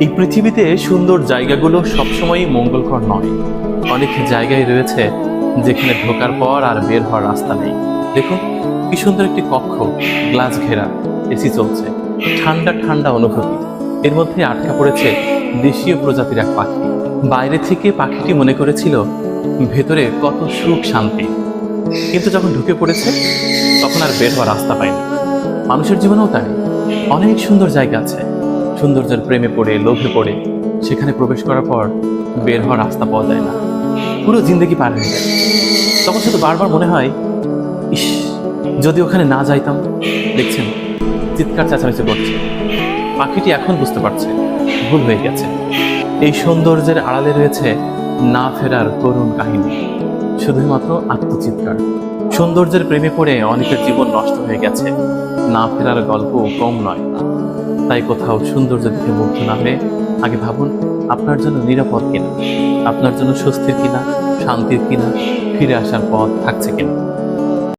এই পৃথিবীতে সুন্দর জায়গাগুলো সবসময়ই মঙ্গলকর নয়। অনেক জায়গায় রয়েছে যেখানে ঢোকার পর আর বের হওয়ার রাস্তা নেই। দেখুন কি সুন্দর একটি কক্ষ, গ্লাস ঘেরা, এসি চলছে, ঠান্ডা ঠান্ডা অনুভূতি। এর মধ্যে আটকা পড়েছে দেশীয় প্রজাতির এক পাখি। বাইরে থেকে পাখিটি মনে করেছিল ভেতরে কত সুখ শান্তি, কিন্তু যখন ঢুকে পড়েছে তখন আর বের হওয়ার রাস্তা পায়নি। মানুষের জীবনেও তাই, অনেক সুন্দর জায়গা আছে, সৌন্দর্যের প্রেমে পড়ে লোভে পড়ে সেখানে প্রবেশ করার পর বের হওয়ার রাস্তা পাওয়া যায় না, পুরো জিন্দগি পার হয়ে যায়। তখন শুধু বারবার মনে হয়, ইস, যদি ওখানে না যাইতাম। দেখছেন, চিৎকার চেঁচামেচি করছে। পাখিটি এখন বুঝতে পারছে ভুল হয়ে গেছে। এই সৌন্দর্যের আড়ালে রয়েছে না ফেরার করুণ কাহিনী, শুধুমাত্র আত্মচিৎকার। সৌন্দর্যের প্রেমে পড়ে অনেকের জীবন নষ্ট হয়ে গেছে, না ফেরার গল্প কম নয়। তাই কোথাও সৌন্দর্য দেখে মুগ্ধ না হয়ে আগে ভাবুন আপনার জন্য নিরাপদ কিনা, আপনার জন্য স্বস্তির কিনা, শান্তির কিনা, ফিরে আসার পথ থাকছে কিনা।